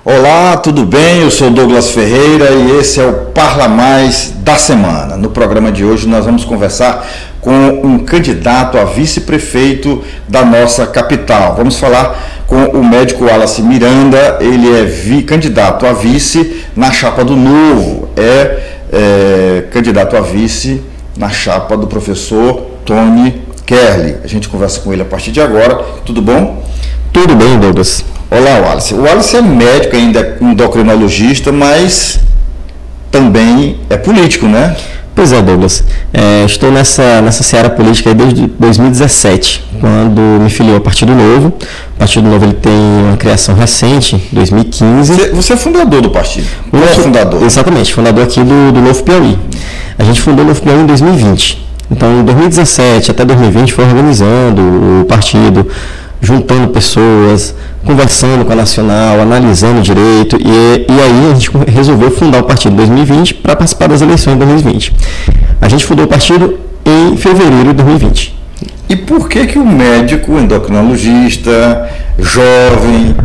Olá, tudo bem? Eu sou Douglas Ferreira e esse é o Parla Mais da semana. No programa de hoje nós vamos conversar com um candidato a vice-prefeito da nossa capital. Vamos falar com o médico Wallace Miranda, ele é candidato a vice na chapa do Novo, candidato a vice na chapa do professor Tony Kerli. A gente conversa com ele a partir de agora. Tudo bom? Tudo bem, Douglas. Olá, Wallace. O Wallace é médico, ainda é endocrinologista, mas também é político, né? Pois é, Douglas. Estou nessa seara política desde 2017, quando me filiou ao Partido Novo. O Partido Novo ele tem uma criação recente, 2015. Você é fundador do partido? Fundador. Exatamente, fundador aqui do Novo Piauí. A gente fundou o Novo Piauí em 2020. Então, em 2017 até 2020, foi organizando o partido, juntando pessoas, conversando com a Nacional, analisando direito, e aí a gente resolveu fundar o partido em 2020 para participar das eleições de 2020. A gente fundou o partido em fevereiro de 2020. E por que o médico endocrinologista, jovem,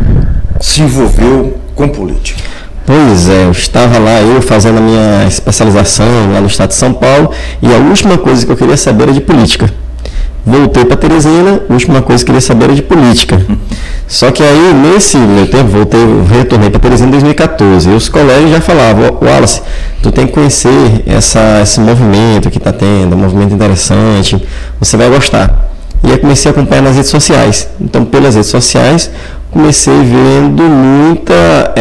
se envolveu com política? Pois é, eu estava lá, fazendo a minha especialização lá no estado de São Paulo, e a última coisa que eu queria saber era de política. Voltei para Teresina, a última coisa que eu queria saber era de política. Só que aí, nesse meu tempo, retornei para Teresina em 2014. E os colegas já falavam: Wallace, tu tem que conhecer esse movimento que está tendo, um movimento interessante, você vai gostar. E aí comecei a acompanhar nas redes sociais. Então, pelas redes sociais, comecei vendo muita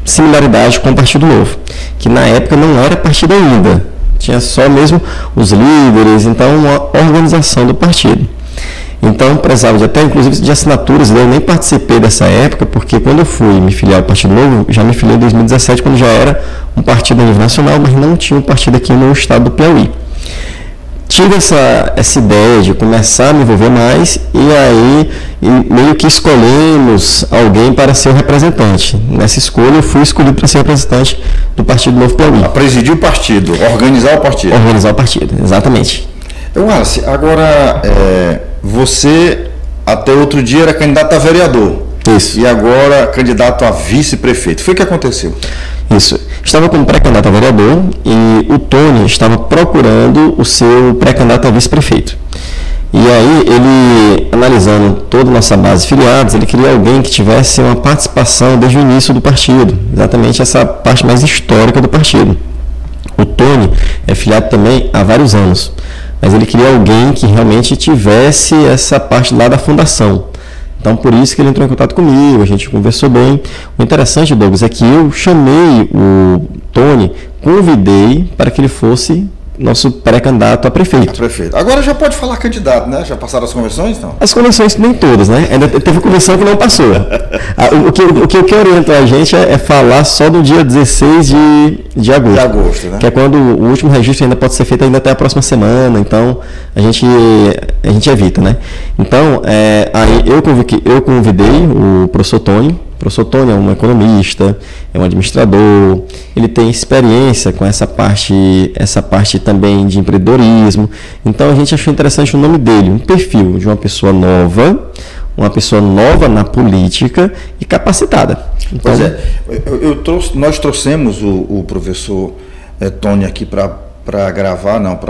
similaridade com o Partido Novo, que na época não era partido ainda. Tinha só mesmo os líderes, então uma organização do partido. Então precisava inclusive de assinaturas, eu nem participei dessa época, porque quando eu fui me filiar ao Partido Novo, já me filiei em 2017, quando já era um partido a nível nacional, mas não tinha um partido aqui no estado do Piauí. Tive essa ideia de começar a me envolver mais, e aí meio que escolhemos alguém para ser o representante. Nessa escolha eu fui escolhido para ser representante do Partido Novo Piauí. A presidir o partido, organizar o partido. Organizar o partido, exatamente. Wallace, agora você até outro dia era candidato a vereador. Isso. E agora candidato a vice-prefeito. Foi o que aconteceu? Isso. Estava como pré-candidato a vereador e o Tony estava procurando o seu pré-candidato a vice-prefeito. E aí ele, analisando toda a nossa base de filiados, ele queria alguém que tivesse uma participação desde o início do partido, exatamente essa parte mais histórica do partido. O Tony é filiado também há vários anos, mas ele queria alguém que realmente tivesse essa parte lá da fundação. Então, por isso que ele entrou em contato comigo, a gente conversou bem. O interessante, Douglas, é que eu chamei o Tony, convidei para que ele fosse nosso pré-candidato a prefeito. Agora já pode falar candidato, né? Já passaram as convenções, então? As convenções nem todas, né? Ainda teve convenção que não passou. O que orienta a gente é falar só do dia 16 de agosto. De agosto, né? Que é quando o último registro ainda pode ser feito ainda até a próxima semana, então a gente evita, né? Então, aí eu convidei o professor Tony. O professor Tony é um economista, é um administrador, ele tem experiência com essa parte também de empreendedorismo. Então a gente achou interessante o nome dele, um perfil de uma pessoa nova na política e capacitada. Então, pois nós trouxemos o professor Tony aqui para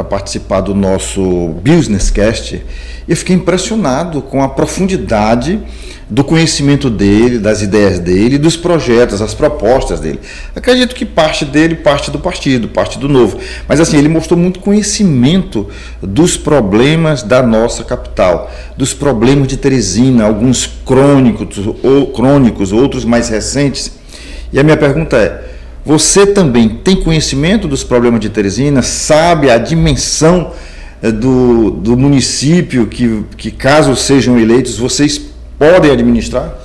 participar do nosso Business Cast. Eu fiquei impressionado com a profundidade do conhecimento dele, das ideias dele, dos projetos, as propostas dele. Acredito que parte dele parte do Partido Novo. Mas assim, ele mostrou muito conhecimento dos problemas da nossa capital, dos problemas de Teresina, alguns crônicos, outros mais recentes. E a minha pergunta é: você também tem conhecimento dos problemas de Teresina? Sabe a dimensão do município que, caso sejam eleitos, vocês podem administrar?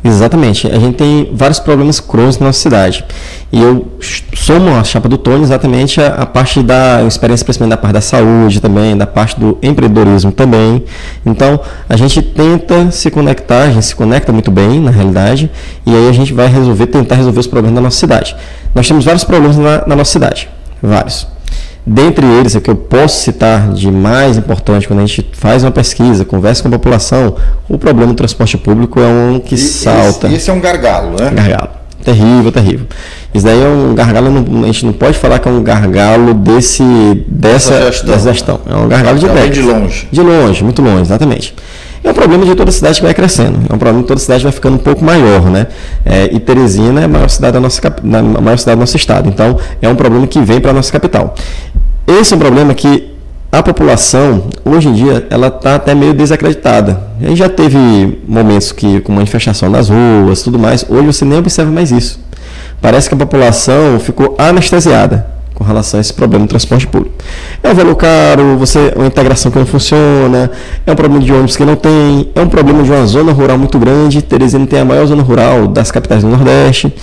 Exatamente. A gente tem vários problemas crônicos na nossa cidade. E eu somo a chapa do Tony exatamente a parte da experiência, principalmente da parte da saúde também, da parte do empreendedorismo também. Então, a gente tenta se conectar, a gente se conecta muito bem, na realidade, e aí a gente vai tentar resolver os problemas da nossa cidade. Nós temos vários problemas na nossa cidade, vários. Dentre eles, o que eu posso citar de mais importante, quando a gente faz uma pesquisa, conversa com a população, o problema do transporte público é um que salta. Esse é um gargalo, né? Gargalo. Terrível, terrível. Isso daí é um gargalo, a gente não pode falar que é um gargalo dessa gestão. É um gargalo de décadas. De longe. De longe, muito longe, exatamente. É um problema de toda cidade que vai crescendo. É um problema de toda cidade que vai ficando um pouco maior, né? E Teresina é a maior cidade do nosso estado. Então, é um problema que vem para a nossa capital. Esse é um problema que a população, hoje em dia, ela está até meio desacreditada. A gente já teve momentos com manifestação nas ruas, tudo mais. Hoje você nem observa mais isso. Parece que a população ficou anestesiada com relação a esse problema do transporte público. É um valor caro, uma integração que não funciona, é um problema de ônibus que não tem, é um problema de uma zona rural muito grande. Teresina tem a maior zona rural das capitais do Nordeste.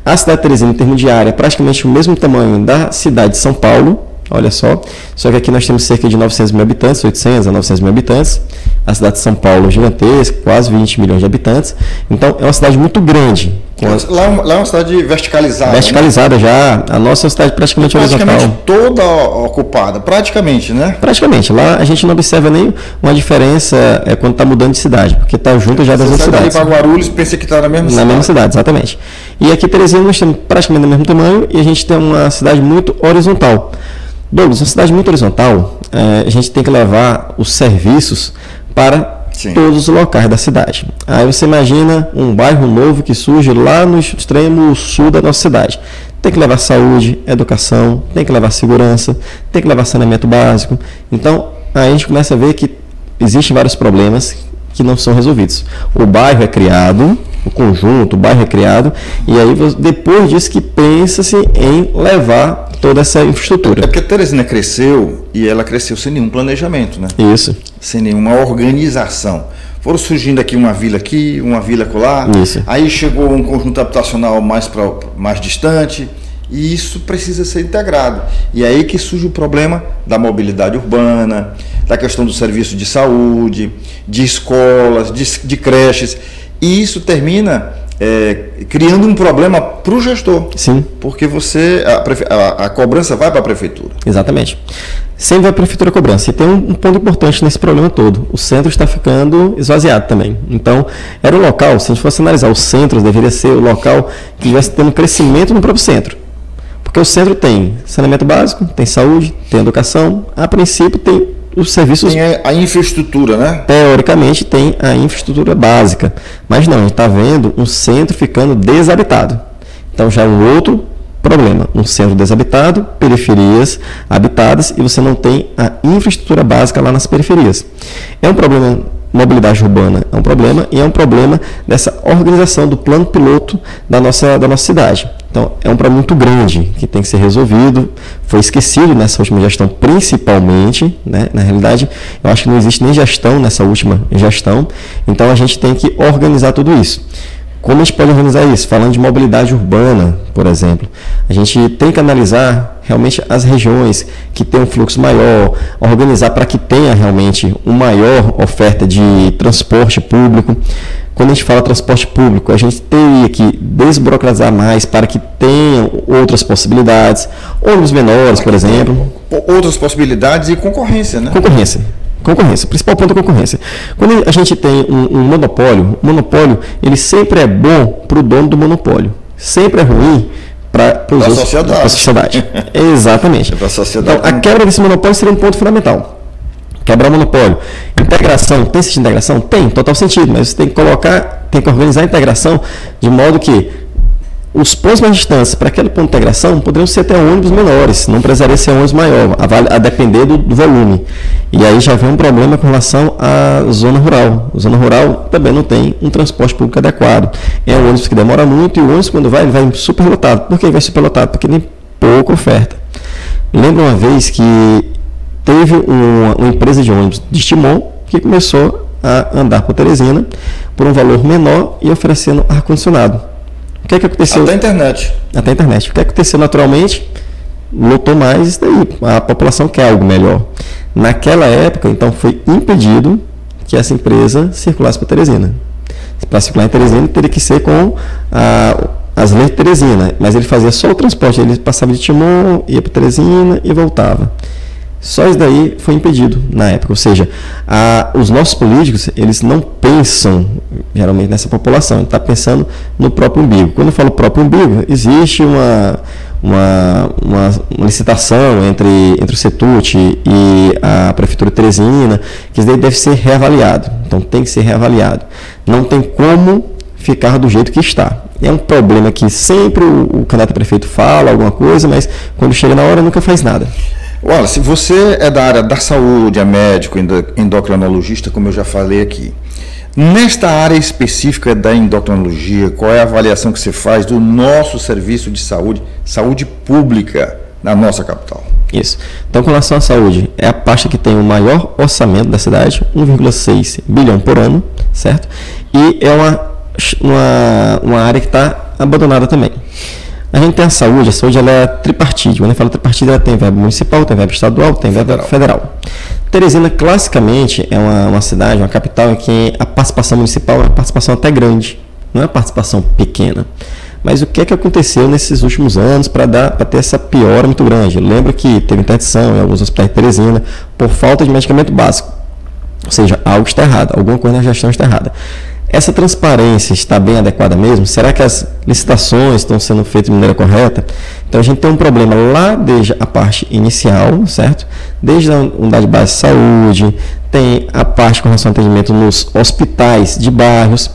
A cidade de Teresina, em termos de área, é praticamente o mesmo tamanho da cidade de São Paulo. Olha só que aqui nós temos cerca de 900 mil habitantes, 800 a 900 mil habitantes. A cidade de São Paulo é gigantesca, quase 20 milhões de habitantes. Então, é uma cidade muito grande. Lá é uma cidade verticalizada. Verticalizada, né? Já. A nossa é uma cidade praticamente horizontal. Praticamente toda ocupada, praticamente, né? Praticamente. Lá a gente não observa nem uma diferença quando está mudando de cidade, porque está junto já das outras cidades. Você sai para Guarulhos e pensa que está na mesma cidade. Na mesma cidade, exatamente. E aqui, Teresina, nós temos praticamente do mesmo tamanho e a gente tem uma cidade muito horizontal. Douglas, uma cidade muito horizontal, a gente tem que levar os serviços para todos os locais da cidade. Aí você imagina um bairro novo que surge lá no extremo sul da nossa cidade. Tem que levar saúde, educação, tem que levar segurança, tem que levar saneamento básico. Então, aí a gente começa a ver que existem vários problemas que não são resolvidos. O bairro é criado, o conjunto, o bairro é criado, e aí depois disso que pensa-se em levar toda essa infraestrutura. É porque Teresina cresceu e ela cresceu sem nenhum planejamento, né? Isso. Sem nenhuma organização. Foram surgindo aqui, uma vila acolá. Isso. Aí chegou um conjunto habitacional mais distante, e isso precisa ser integrado. E aí que surge o problema da mobilidade urbana, da questão do serviço de saúde, de escolas, de creches. E isso termina criando um problema para o gestor. Sim. Porque a cobrança vai para a prefeitura. Exatamente. Sempre vai para a prefeitura a cobrança. E tem um ponto importante nesse problema todo. O centro está ficando esvaziado também. Então, era o local, se a gente fosse analisar os centros, deveria ser o local que estivesse tendo crescimento no próprio centro. Porque o centro tem saneamento básico, tem saúde, tem educação, a princípio tem os serviços... Tem a infraestrutura, né? Teoricamente tem a infraestrutura básica, mas não, a gente está vendo um centro ficando desabitado. Então já é um outro problema, um centro desabitado, periferias habitadas e você não tem a infraestrutura básica lá nas periferias. É um problema, mobilidade urbana é um problema e é um problema dessa organização do plano piloto da nossa cidade. Então, é um problema muito grande que tem que ser resolvido, foi esquecido nessa última gestão principalmente, né? Na realidade, eu acho que não existe nem gestão nessa última gestão, então a gente tem que organizar tudo isso. Como a gente pode organizar isso? Falando de mobilidade urbana, por exemplo, a gente tem que analisar realmente as regiões que têm um fluxo maior, organizar para que tenha realmente uma maior oferta de transporte público. Quando a gente fala transporte público, a gente teria que desburocratizar mais para que tenham outras possibilidades, ônibus menores, por exemplo. Outras possibilidades e concorrência, né? Concorrência. O principal ponto é a concorrência. Quando a gente tem um monopólio, o monopólio ele sempre é bom para o dono do monopólio, sempre é ruim para a sociedade. Exatamente. Para a sociedade. Então, a quebra desse monopólio seria um ponto fundamental. Quebrar o monopólio. Integração, tem sentido de integração? Tem, total sentido, mas você tem que organizar a integração de modo que os pontos mais distantes para aquele ponto de integração poderiam ser até ônibus menores, não precisaria ser ônibus maior, a depender do volume. E aí já vem um problema com relação à zona rural. A zona rural também não tem um transporte público adequado. É um ônibus que demora muito e o ônibus quando vai, ele vai superlotado. Por que vai superlotado? Porque tem pouca oferta. Lembro uma vez que teve uma empresa de ônibus de Timon que começou a andar por Teresina por um valor menor e oferecendo ar-condicionado. O que é que aconteceu? Até a internet. Até a internet. O que aconteceu naturalmente? Lotou mais isso daí. A população quer algo melhor. Naquela época, então, foi impedido que essa empresa circulasse para Teresina. Para circular em Teresina, teria que ser com as leis de Teresina, mas ele fazia só o transporte, ele passava de Timon, ia para Teresina e voltava. Só isso daí foi impedido na época, ou seja, os nossos políticos, eles não pensam geralmente nessa população, ele está pensando no próprio umbigo. Quando eu falo próprio umbigo, existe uma licitação entre o CETUT e a Prefeitura de Teresina, que isso daí deve ser reavaliado, então tem que ser reavaliado. Não tem como ficar do jeito que está. É um problema que sempre o candidato a prefeito fala alguma coisa, mas quando chega na hora nunca faz nada. Olha, se você é da área da saúde, é médico, endocrinologista, como eu já falei aqui, nesta área específica da endocrinologia, qual é a avaliação que você faz do nosso serviço de saúde pública na nossa capital? Isso. Então, com relação à saúde, é a pasta que tem o maior orçamento da cidade, 1,6 bilhão por ano, certo? E é uma área que está abandonada também. A gente tem a saúde ela é tripartite. Quando a gente fala tripartite, ela tem verba municipal, tem verba estadual, tem verba federal. Teresina, classicamente, é uma cidade, uma capital em que a participação municipal é uma participação até grande, não é uma participação pequena. Mas o que é que aconteceu nesses últimos anos para ter essa piora muito grande? Lembra que teve interdição em alguns hospitais de Teresina por falta de medicamento básico. Ou seja, algo está errado, alguma coisa na gestão está errada. Essa transparência está bem adequada mesmo? Será que as licitações estão sendo feitas de maneira correta? Então a gente tem um problema lá desde a parte inicial, certo? Desde a unidade base de saúde, tem a parte com relação ao atendimento nos hospitais de bairros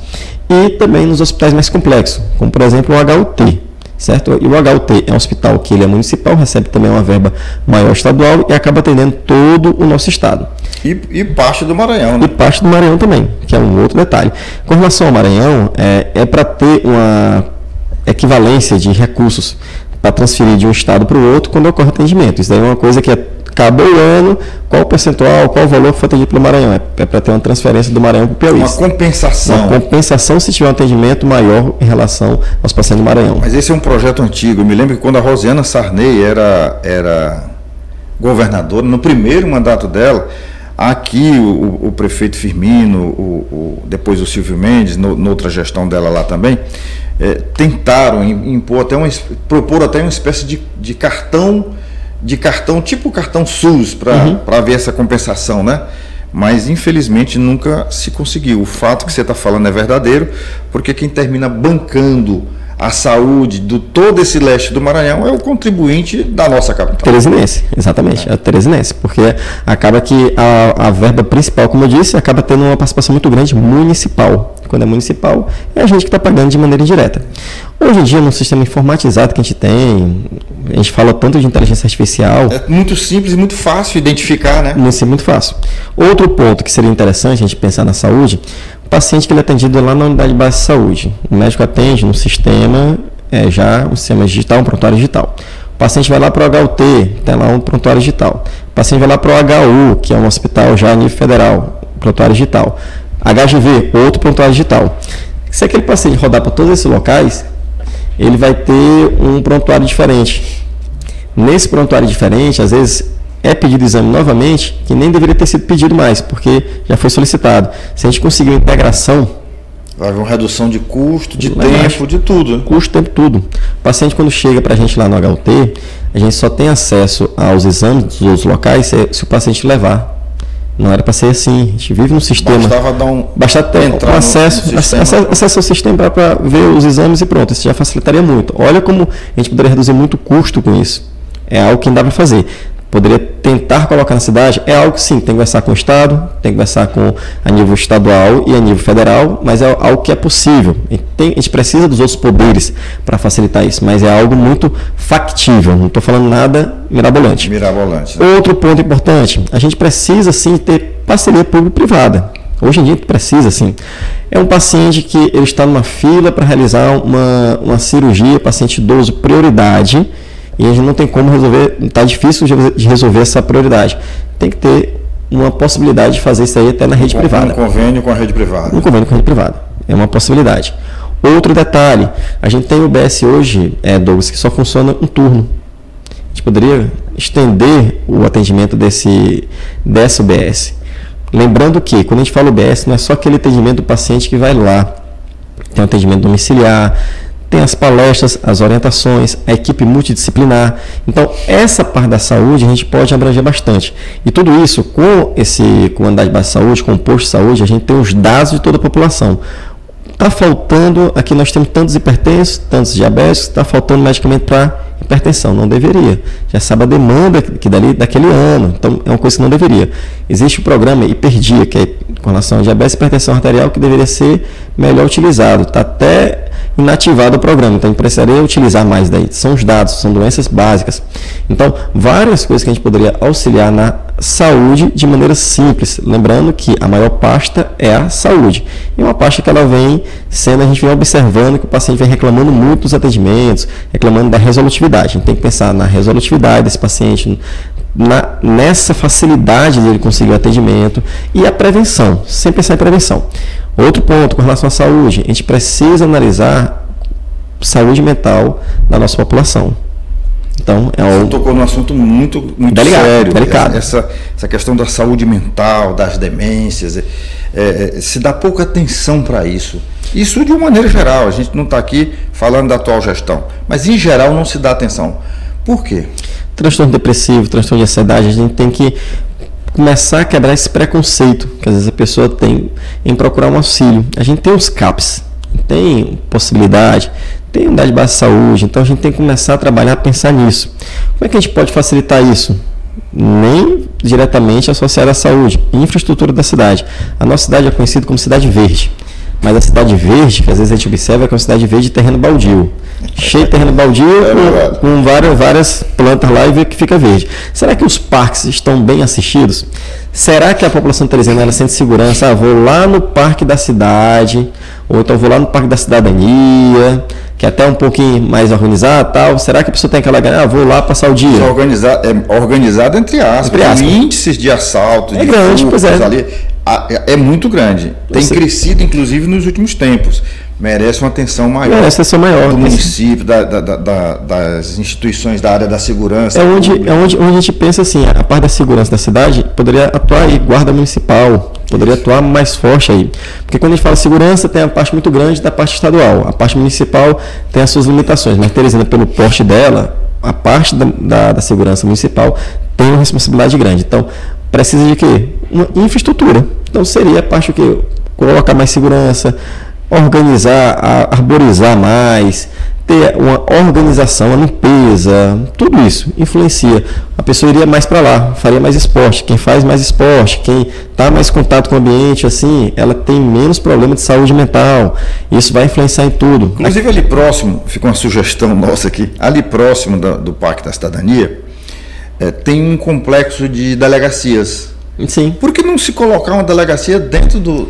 e também nos hospitais mais complexos, como por exemplo o HUT, certo? E o HUT é um hospital que ele é municipal, recebe também uma verba maior estadual e acaba atendendo todo o nosso estado. E parte do Maranhão, né? E parte do Maranhão também, que é um outro detalhe. Com relação ao Maranhão, é para ter uma equivalência de recursos para transferir de um estado para o outro quando ocorre atendimento. Isso daí é uma coisa que acabou o ano, qual o percentual, qual o valor que foi atendido pelo Maranhão. É para ter uma transferência do Maranhão para o Piauí. Uma compensação. Uma compensação se tiver um atendimento maior em relação aos pacientes do Maranhão. Mas esse é um projeto antigo. Eu me lembro que quando a Rosiana Sarney era governadora, no primeiro mandato dela, aqui o prefeito Firmino, depois o Silvio Mendes, noutra gestão dela lá também, tentaram propor até uma espécie de cartão, tipo cartão SUS, para ver essa compensação, né? Mas infelizmente nunca se conseguiu. O fato que você está falando é verdadeiro, porque quem termina bancando a saúde de todo esse leste do Maranhão é o contribuinte da nossa capital. Teresinense, exatamente, é teresinense, porque acaba que a verba principal, como eu disse, acaba tendo uma participação muito grande municipal. Quando é municipal, é a gente que está pagando de maneira indireta. Hoje em dia, no sistema informatizado que a gente fala tanto de inteligência artificial. É muito simples e muito fácil identificar, né? Muito fácil. Outro ponto que seria interessante a gente pensar na saúde, o paciente que ele é atendido lá na unidade base de saúde. O médico atende no sistema, um sistema digital, um prontuário digital. O paciente vai lá para o HUT, tem lá um prontuário digital. O paciente vai lá para o HU, que é um hospital já a nível federal, prontuário digital. HGV, outro prontuário digital. Se aquele paciente rodar para todos esses locais, ele vai ter um prontuário diferente. Nesse prontuário diferente, às vezes é pedido exame novamente, que nem deveria ter sido pedido mais, porque já foi solicitado. Se a gente conseguir uma integração... Vai haver uma redução de custo, de tempo, de tudo. Né? Custo, tempo, tudo. O paciente, quando chega para a gente lá no HUT, a gente só tem acesso aos exames dos outros locais se o paciente levar. Não era para ser assim. A gente vive num sistema. Bastava ter um acesso ao sistema para ver os exames e pronto. Isso já facilitaria muito. Olha como a gente poderia reduzir muito o custo com isso. É algo que não dá para fazer. Poderia tentar colocar na cidade, é algo que sim, tem que conversar com o Estado, tem que conversar a nível estadual e a nível federal, mas é algo que é possível. A gente precisa dos outros poderes para facilitar isso, mas é algo muito factível, não estou falando nada mirabolante. Né? Outro ponto importante, a gente precisa sim ter parceria público-privada. Hoje em dia precisa sim. É um paciente que ele está numa fila para realizar uma cirurgia, paciente idoso, prioridade, e a gente não tem como resolver, está difícil de resolver essa prioridade. Tem que ter uma possibilidade de fazer isso aí até na rede privada. Um convênio com a rede privada. Um convênio com a rede privada. É uma possibilidade. Outro detalhe, a gente tem o UBS hoje, Douglas, que só funciona um turno. A gente poderia estender o atendimento dessa UBS. Lembrando que, quando a gente fala UBS, não é só aquele atendimento do paciente que vai lá. Tem um atendimento domiciliar, tem tem as palestras, as orientações, a equipe multidisciplinar. Então, essa parte da saúde a gente pode abranger bastante. E tudo isso, com a unidade base de saúde, com o posto de saúde, a gente tem os dados de toda a população. Está faltando, aqui nós temos tantos hipertensos, tantos diabéticos, está faltando medicamento para hipertensão, não deveria. Já sabe a demanda daquele ano, então é uma coisa que não deveria. Existe o programa Hiperdia, que é com relação a diabetes e hipertensão arterial, que deveria ser melhor utilizado. Está até inativado o programa, então precisaria utilizar mais daí. São os dados, são doenças básicas. Então, várias coisas que a gente poderia auxiliar na saúde de maneira simples, lembrando que a maior pasta é a saúde. E uma pasta que ela vem sendo, a gente vem observando que o paciente vem reclamando muito dos atendimentos, reclamando da resolutividade. A gente tem que pensar na resolutividade desse paciente, nessa facilidade dele conseguir o atendimento e a prevenção, sempre pensar em prevenção. Outro ponto com relação à saúde, a gente precisa analisar saúde mental da nossa população. Então, Você tocou num assunto muito sério. Delicado. Essa questão da saúde mental, das demências, se dá pouca atenção para isso. Isso de uma maneira geral, a gente não está aqui falando da atual gestão, mas em geral não se dá atenção. Por quê? Transtorno depressivo, transtorno de ansiedade, a gente tem que começar a quebrar esse preconceito que às vezes a pessoa tem em procurar um auxílio. A gente tem os CAPs, tem possibilidade, tem unidade de base de saúde, então a gente tem que começar a trabalhar, a pensar nisso. Como é que a gente pode facilitar isso? Nem diretamente associado à saúde, infraestrutura da cidade. A nossa cidade é conhecida como cidade verde, mas a cidade verde, que às vezes a gente observa, é que é uma cidade verde de terreno baldio. Cheio de terreno baldio, com várias plantas lá e vê que fica verde. Será que os parques estão bem assistidos? Será que a população teresina ela sente segurança? Vou lá no parque da cidade, ou então vou lá no parque da cidadania, que é até um pouquinho mais organizado e tal. Será que a pessoa tem aquela ganha? Vou lá passar o dia. Organizado entre aspas. Os índices de assalto, de grande, pois é. Ali, é muito grande. Tem crescido, inclusive, nos últimos tempos. Merece uma atenção maior, do município, das instituições da área da segurança. É onde a gente pensa assim, a parte da segurança da cidade poderia atuar aí, guarda municipal, poderia atuar mais forte aí. Porque quando a gente fala segurança, tem a parte muito grande da parte estadual, a parte municipal tem as suas limitações, mas Teresina, pelo porte dela, a parte da segurança municipal tem uma responsabilidade grande. Então, precisa de quê? Uma infraestrutura. Então, seria a parte que colocar mais segurança, organizar, arborizar mais, ter uma organização, a limpeza, tudo isso influencia. A pessoa iria mais para lá, faria mais esporte. Quem faz mais esporte, quem está mais em contato com o ambiente, assim, ela tem menos problema de saúde mental. Isso vai influenciar em tudo. Inclusive ali próximo, fica uma sugestão nossa aqui, ali próximo do Parque da Cidadania, tem um complexo de delegacias. Sim. Por que não se colocar uma delegacia dentro do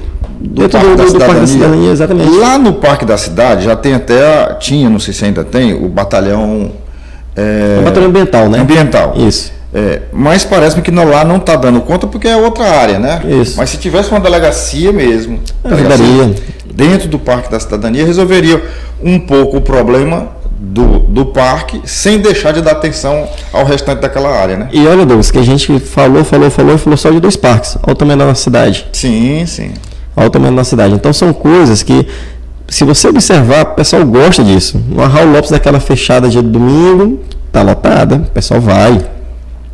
Parque da Cidadania? Exatamente. Lá no Parque da Cidade já tem não sei se ainda tem, o batalhão... o batalhão ambiental, né? Ambiental. Isso. Mas parece-me que lá não está dando conta porque é outra área, né? Isso. Mas se tivesse uma delegacia mesmo, dentro do Parque da Cidadania, resolveria um pouco o problema do parque, sem deixar de dar atenção ao restante daquela área, né? E olha, Douglas, que a gente falou só de 2 parques. Olha o tamanho da nossa cidade. Sim. Olha o tamanho da nossa cidade. Então são coisas que, se você observar, o pessoal gosta disso. Uma Raul Lopes daquela fechada dia de domingo, tá lotada, o pessoal vai.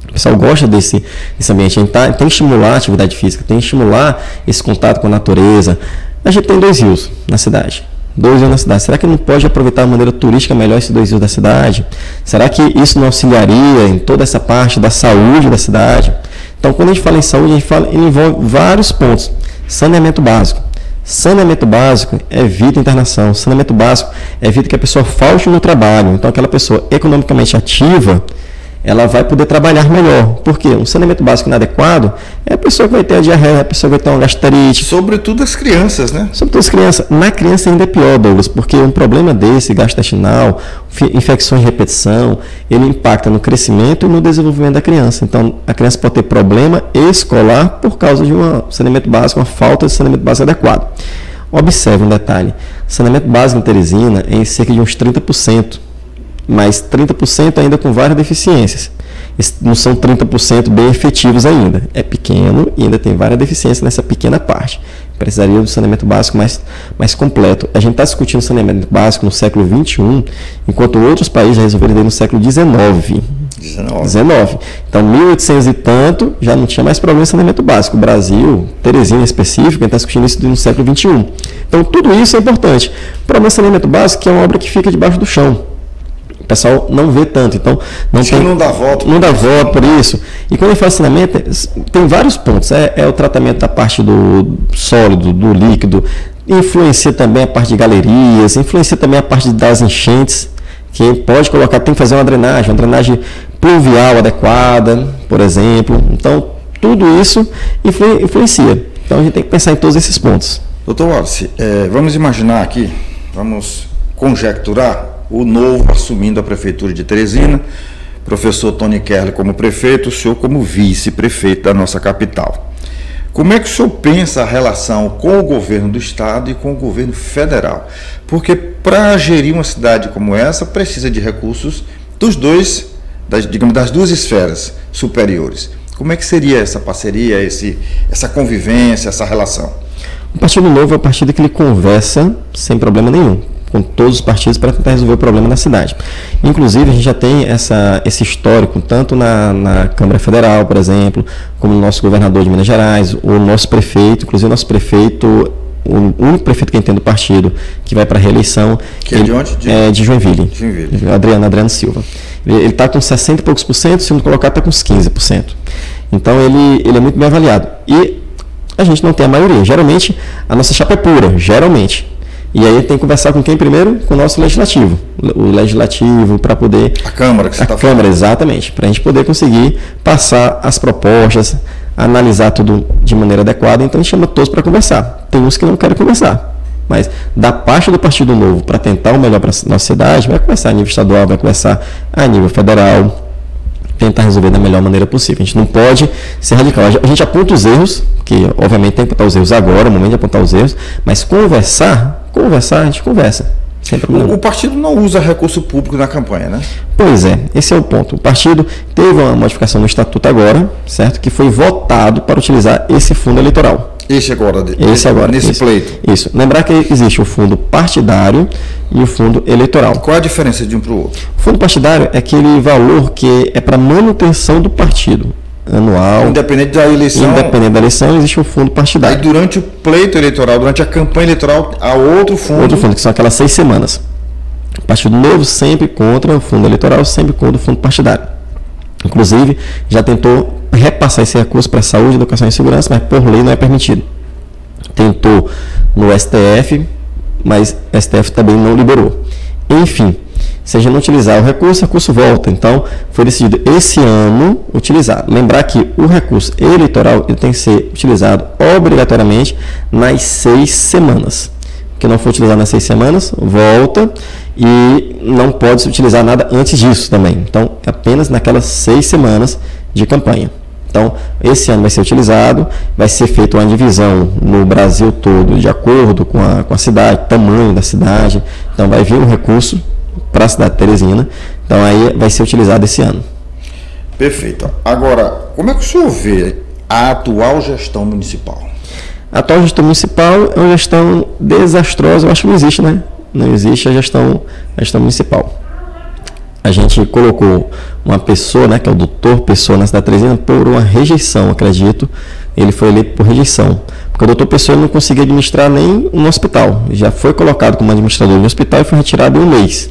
O pessoal gosta desse ambiente. A gente tem que estimular a atividade física, tem que estimular esse contato com a natureza. A gente tem 2 rios na cidade. 2 rios na cidade. Será que não pode aproveitar de maneira turística melhor esses 2 rios da cidade? Será que isso não auxiliaria em toda essa parte da saúde da cidade? Então, quando a gente fala em saúde, ele envolve vários pontos. Saneamento básico. Saneamento básico evita internação. Saneamento básico evita que a pessoa falte no trabalho. Então, aquela pessoa economicamente ativa, ela vai poder trabalhar melhor. Por quê? Um saneamento básico inadequado é a pessoa que vai ter a diarreia, a pessoa que vai ter uma gastrite. Sobretudo as crianças, né? Sobretudo as crianças. Na criança ainda é pior, Douglas, porque um problema desse, gastrointestinal, infecções de repetição, ele impacta no crescimento e no desenvolvimento da criança. Então, a criança pode ter problema escolar por causa de um saneamento básico, uma falta de saneamento básico adequado. Observe um detalhe. O saneamento básico em Teresina é em cerca de uns 30%. mas 30% ainda com várias deficiências. Não são 30% bem efetivos ainda. É pequeno e ainda tem várias deficiências nessa pequena parte. Precisaria do saneamento básico mais completo. A gente está discutindo saneamento básico no século XXI, enquanto outros países já resolveram no século XIX. 19. Então, 1800 e tanto, já não tinha mais problema de saneamento básico. O Brasil, Teresina em específico, a gente está discutindo isso no século XXI. Então, tudo isso é importante. O problema de saneamento básico é uma obra que fica debaixo do chão. O pessoal não vê tanto, então não dá volta. Não dá volta por isso. E quando ele faz saneamento, tem vários pontos. É o tratamento da parte do sólido, do líquido, influencia também a parte de galerias, influencia também a parte das enchentes, que pode colocar, tem que fazer uma drenagem pluvial adequada, por exemplo. Então, tudo isso influencia. Então, a gente tem que pensar em todos esses pontos. Doutor Wallace, vamos imaginar aqui, vamos conjecturar o novo assumindo a prefeitura de Teresina, professor Tony Kerley como prefeito, o senhor como vice-prefeito da nossa capital. Como é que o senhor pensa a relação com o governo do estado e com o governo federal? Porque para gerir uma cidade como essa, precisa de recursos dos dois, das duas esferas superiores. Como é que seria essa parceria, essa convivência, essa relação? O Partido Novo é um partido que ele conversa sem problema nenhum com todos os partidos para tentar resolver o problema da cidade. Inclusive, a gente já tem esse histórico, tanto na Câmara Federal, por exemplo, como no nosso governador de Minas Gerais, o nosso prefeito, inclusive o nosso prefeito, o único prefeito que entende do partido, que vai para a reeleição. Que é de onde? De Joinville. Adriano Silva. Ele está com 60 e poucos por cento, o segundo colocado está com uns 15%. Então, ele é muito bem avaliado. E a gente não tem a maioria. Geralmente, a nossa chapa é pura, geralmente. E aí tem que conversar com quem primeiro? Com o nosso legislativo. O legislativo para poder... A Câmara que você está falando. A Câmara, exatamente. Para a gente poder conseguir passar as propostas, analisar tudo de maneira adequada. Então a gente chama todos para conversar. Tem uns que não querem conversar. Mas da parte do Partido Novo para tentar o melhor para a nossa cidade, vai conversar a nível estadual, vai conversar a nível federal, tentar resolver da melhor maneira possível. A gente não pode ser radical. A gente aponta os erros, que obviamente tem que apontar os erros agora, é o momento de apontar os erros, mas conversar, a gente conversa, sem problema. O partido não usa recurso público na campanha, né? Pois é, esse é o ponto. O partido teve uma modificação no estatuto agora, certo? Que foi votado para utilizar esse fundo eleitoral. Esse agora, nesse pleito. Isso. Lembrar que existe o fundo partidário e o fundo eleitoral. Qual a diferença de um para o outro? O fundo partidário é aquele valor que é para manutenção do partido anual. Independente da eleição. Independente da eleição, existe um fundo partidário. Aí durante o pleito eleitoral, durante a campanha eleitoral, há outro fundo. Outro fundo, que são aquelas 6 semanas. O Partido Novo sempre contra o fundo eleitoral, sempre contra o fundo partidário. Inclusive, já tentou repassar esse recurso para saúde, educação e segurança, mas por lei não é permitido. Tentou no STF, mas o STF também não liberou. Enfim, se a gente não utilizar o recurso volta. Então, foi decidido esse ano utilizar. Lembrar que o recurso eleitoral ele tem que ser utilizado obrigatoriamente nas 6 semanas. Que não for utilizado nas 6 semanas, volta e não pode se utilizar nada antes disso também. Então, apenas naquelas 6 semanas de campanha. Então, esse ano vai ser utilizado, vai ser feita uma divisão no Brasil todo de acordo com a cidade, tamanho da cidade. Então, vai vir um recurso para a cidade de Teresina. Então, aí vai ser utilizado esse ano. Perfeito. Agora, como é que o senhor vê a atual gestão municipal? A atual gestão municipal é uma gestão desastrosa, eu acho que não existe, né? Não existe a gestão municipal. A gente colocou uma pessoa, né, que é o doutor Pessoa na cidade de Teresina, por uma rejeição, acredito. Ele foi eleito por rejeição. Porque o doutor Pessoa não conseguia administrar nem um hospital. Já foi colocado como administrador de um hospital e foi retirado em um mês.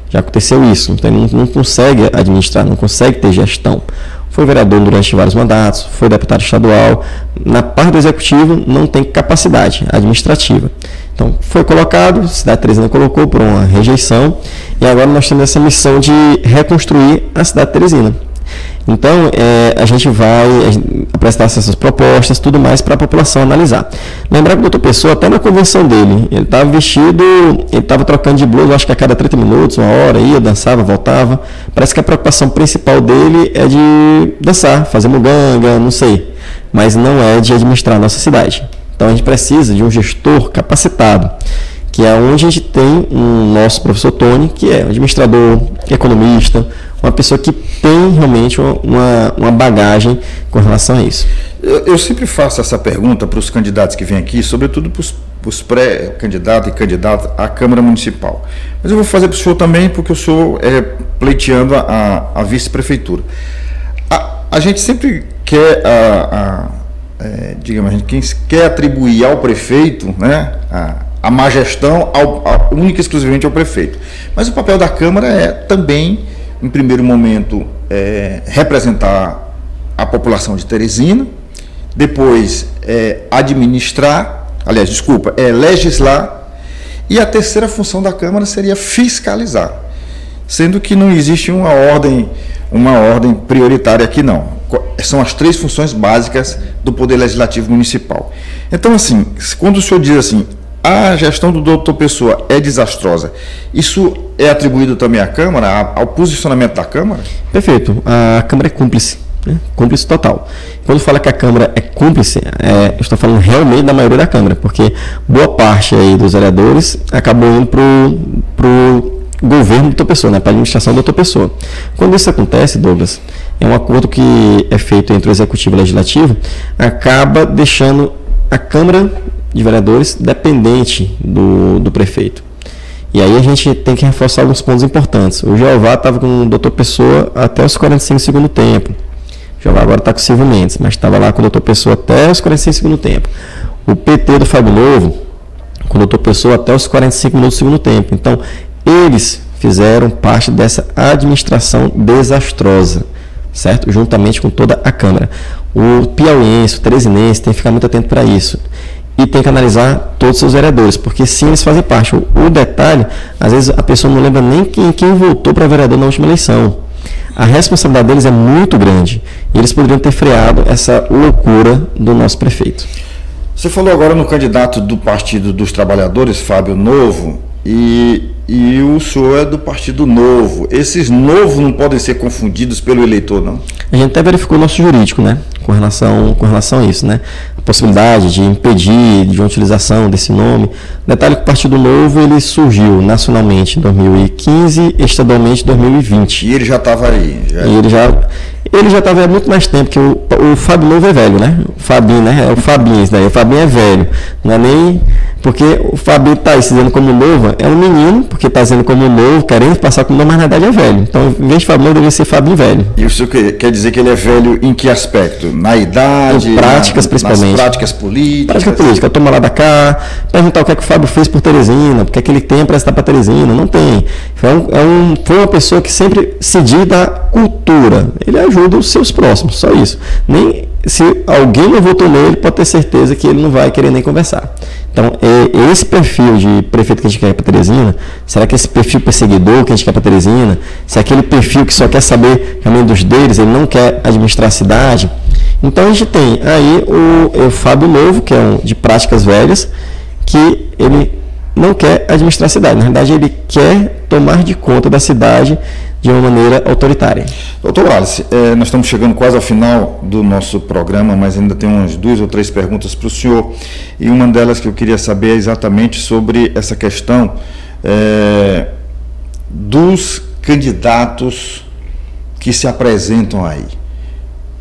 Já aconteceu isso. Então ele não consegue administrar, não consegue ter gestão. Foi vereador durante vários mandatos, foi deputado estadual. Na parte do executivo não tem capacidade administrativa. Então foi colocado, a cidade de Teresina colocou por uma rejeição e agora nós temos essa missão de reconstruir a cidade de Teresina. Então a gente vai apresentar essas propostas, tudo mais para a população analisar. Lembrar que o doutor Pessoa, até na convenção dele, ele estava vestido, ele estava trocando de blusa, acho que a cada 30 minutos, uma hora, ia, dançava, voltava. Parece que a preocupação principal dele é de dançar, fazer muganga, não sei, mas não é de administrar a nossa cidade. Então a gente precisa de um gestor capacitado, que é onde a gente tem o nosso professor Tony, que é administrador, economista, uma pessoa que tem realmente uma bagagem com relação a isso. Eu sempre faço essa pergunta para os candidatos que vêm aqui, sobretudo para os pré-candidatos e candidatos à Câmara Municipal. Mas eu vou fazer para o senhor também, porque o senhor é pleiteando a vice-prefeitura. A gente sempre quer, digamos, a gente quer atribuir ao prefeito, né, a má gestão única e exclusivamente ao prefeito. Mas o papel da Câmara é também, em primeiro momento, representar a população de Teresina, depois legislar, e a terceira função da Câmara seria fiscalizar, sendo que não existe uma ordem prioritária aqui não. São as três funções básicas do Poder Legislativo Municipal. Então, assim, quando o senhor diz assim, a gestão do Dr. Pessoa é desastrosa, isso é atribuído também à Câmara, ao posicionamento da Câmara? Perfeito. A Câmara é cúmplice, né? Cúmplice total. Quando fala que a Câmara é cúmplice, eu estou falando realmente da maioria da Câmara, porque boa parte aí dos vereadores acabou indo para o governo do Dr. Pessoa, né? Para a administração do Dr. Pessoa. Quando isso acontece, Douglas, é um acordo que é feito entre o Executivo e o Legislativo, acaba deixando a Câmara de Vereadores dependente do prefeito. E aí a gente tem que reforçar alguns pontos importantes. O Jeová estava com o Dr. Pessoa até os 45 do segundo tempo. O Jeová agora está com o Silvio Mendes, mas estava lá com o Dr. Pessoa até os 45 do segundo tempo. O PT do Fábio Novo com o Dr. Pessoa até os 45 minutos do segundo tempo. Então, eles fizeram parte dessa administração desastrosa, certo? Juntamente com toda a Câmara. O piauiense, o teresinense tem que ficar muito atento para isso. E tem que analisar todos os seus vereadores, porque sim, eles fazem parte. O detalhe, às vezes a pessoa não lembra nem quem votou para vereador na última eleição. A responsabilidade deles é muito grande e eles poderiam ter freado essa loucura do nosso prefeito. Você falou agora no candidato do Partido dos Trabalhadores, Fábio Novo, e o senhor é do Partido Novo. Esses novos não podem ser confundidos pelo eleitor, não? A gente até verificou o nosso jurídico, né? Com relação a isso, né? A possibilidade de impedir de uma utilização desse nome. Detalhe que o Partido Novo ele surgiu nacionalmente em 2015, estadualmente em 2020. E ele já estava aí? Ele já estava há muito mais tempo, que o Fábio Novo é velho, né? O Fabinho, né? É o Fabinho, isso daí. O Fabinho é velho. Não é nem... Porque o Fabinho está aí se dizendo como novo, é um menino, porque está dizendo como novo, querendo passar como novo, mas na verdade é velho. Então, em vez de Fábio Novo, deveria ser Fabinho velho. E o senhor quer dizer que ele é velho em que aspecto? Na idade? Em práticas, principalmente. Nas práticas políticas? Prática política. Toma lá da cá, perguntar o que é que o Fábio fez por Teresina, porque aquele tem para estar para Teresina. Não tem. Foi uma pessoa que sempre decidiu da cultura. Ele ajuda os seus próximos, só isso. Nem se alguém não votou nele, pode ter certeza que ele não vai querer nem conversar. Então, esse perfil de prefeito que a gente quer para Teresina, será que esse perfil perseguidor que a gente quer para Teresina, se é aquele perfil que só quer saber realmente dos deles, ele não quer administrar a cidade? Então, a gente tem aí o Fábio Novo, que é de práticas velhas, que ele não quer administrar a cidade. Na verdade, ele quer tomar de conta da cidade de uma maneira autoritária. Doutor Wallace, nós estamos chegando quase ao final do nosso programa, mas ainda tem umas 2 ou 3 perguntas para o senhor, e uma delas que eu queria saber é exatamente sobre essa questão dos candidatos que se apresentam aí.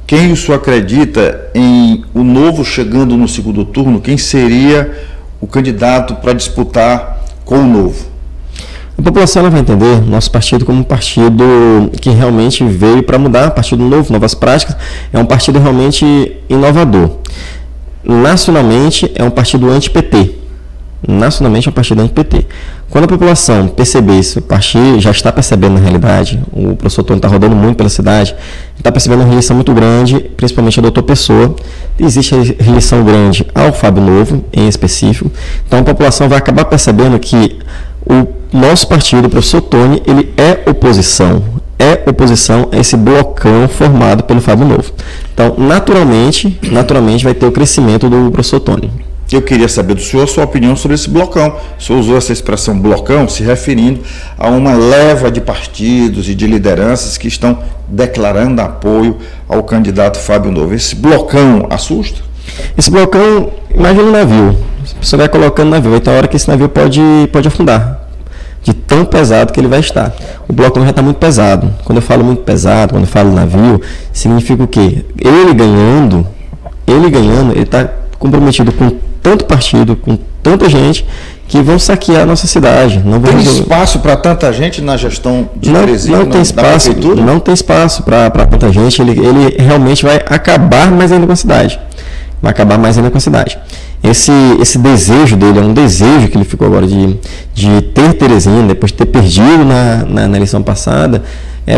Quem o senhor acredita em o Novo chegando no segundo turno, quem seria o candidato para disputar com o Novo? A população vai entender nosso partido como um partido que realmente veio para mudar, partido novo, novas práticas, é um partido realmente inovador. Nacionalmente é um partido anti-PT. Nacionalmente é um partido anti-PT. Quando a população perceber isso, o partido já está percebendo na realidade, o professor Tony está rodando muito pela cidade, está percebendo uma rejeição muito grande, principalmente ao Dr. Pessoa. Existe rejeição grande ao Fábio Novo, em específico. Então a população vai acabar percebendo que o nosso partido, o professor Tony, ele é oposição a esse blocão formado pelo Fábio Novo. Então, naturalmente vai ter o crescimento do professor Tony. Eu queria saber do senhor a sua opinião sobre esse blocão. O senhor usou essa expressão blocão se referindo a uma leva de partidos e de lideranças que estão declarando apoio ao candidato Fábio Novo. Esse blocão assusta? Esse blocão, imagina um navio. A pessoa vai colocando no navio, então a hora que esse navio pode afundar, de tão pesado que ele vai estar. O blocão já está muito pesado. Quando eu falo muito pesado, quando eu falo navio, significa o quê? Ele ganhando, ele está comprometido com tanto partido, com tanta gente, que vão saquear a nossa cidade. Não tem espaço para tanta gente na gestão de Teresina? Não tem espaço, não tem espaço para tanta gente. Ele realmente vai acabar mais ainda com a cidade. Vai acabar mais ainda com a cidade. Esse desejo dele é um desejo que ele ficou agora de ter Teresina, depois de ter perdido na eleição passada.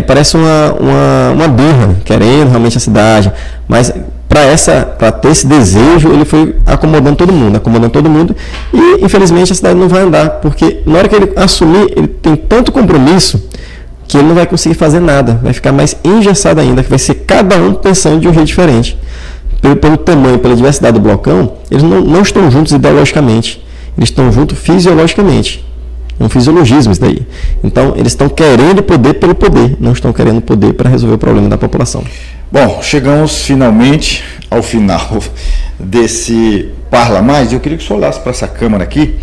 Parece uma birra, querendo realmente a cidade. Mas para ter esse desejo, ele foi acomodando todo mundo. E infelizmente a cidade não vai andar, porque na hora que ele assumir, ele tem tanto compromisso que ele não vai conseguir fazer nada. Vai ficar mais engessado ainda, que vai ser cada um pensando de um jeito diferente. Pelo tamanho, pela diversidade do blocão, eles não estão juntos ideologicamente, eles estão juntos fisiologicamente. É um fisiologismo isso daí. Então, eles estão querendo poder pelo poder, não estão querendo poder para resolver o problema da população. Bom, chegamos finalmente ao final desse Parla Mais. Eu queria que o senhor olhasse para essa câmera aqui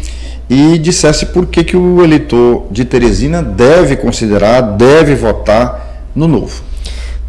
e dissesse por que o eleitor de Teresina deve considerar, deve votar no Novo.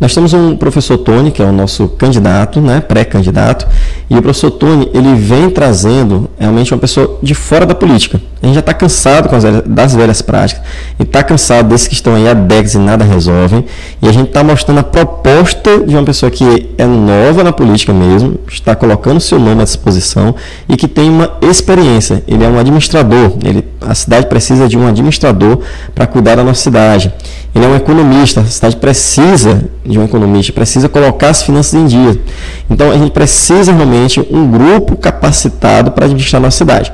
Nós temos um professor Tony, que é o nosso candidato, né, pré-candidato, e o professor Tony, ele vem trazendo realmente uma pessoa de fora da política. A gente já está cansado das velhas práticas, e está cansado desses que estão aí há décadas e nada resolvem, e a gente está mostrando a proposta de uma pessoa que é nova na política mesmo, está colocando seu nome à disposição e que tem uma experiência. Ele é um administrador, a cidade precisa de um administrador para cuidar da nossa cidade. Ele é um economista, a cidade precisa de um economista, precisa colocar as finanças em dia. Então a gente precisa realmente um grupo capacitado para administrar a nossa cidade.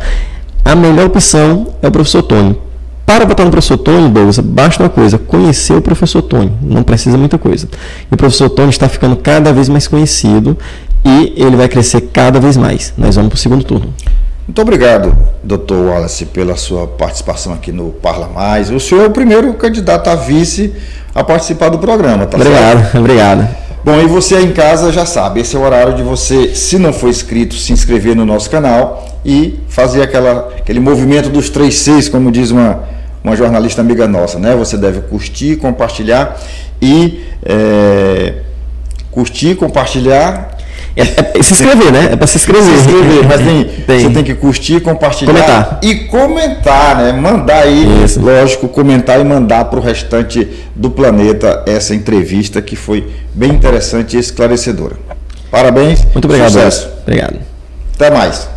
A melhor opção é o professor Tony. Para votar no professor Tony, Douglas, basta uma coisa, conhecer o professor Tony, não precisa muita coisa. E o professor Tony está ficando cada vez mais conhecido e ele vai crescer cada vez mais. Nós vamos para o segundo turno. Muito obrigado, Dr. Wallace, pela sua participação aqui no Parla Mais. O senhor é o primeiro candidato a vice a participar do programa, tá certo? Obrigado. Bom, e você aí em casa já sabe, esse é o horário de você, se não for inscrito, se inscrever no nosso canal e fazer aquele movimento dos 3 Cs, como diz uma jornalista amiga nossa, né? Você deve curtir, compartilhar e curtir, compartilhar. Se inscrever, né? É para se inscrever. Mas você tem que curtir, compartilhar e comentar, né? Mandar aí, isso. Lógico, comentar e mandar para o restante do planeta essa entrevista que foi bem interessante e esclarecedora. Parabéns. Muito obrigado. Sucesso. Obrigado. Até mais.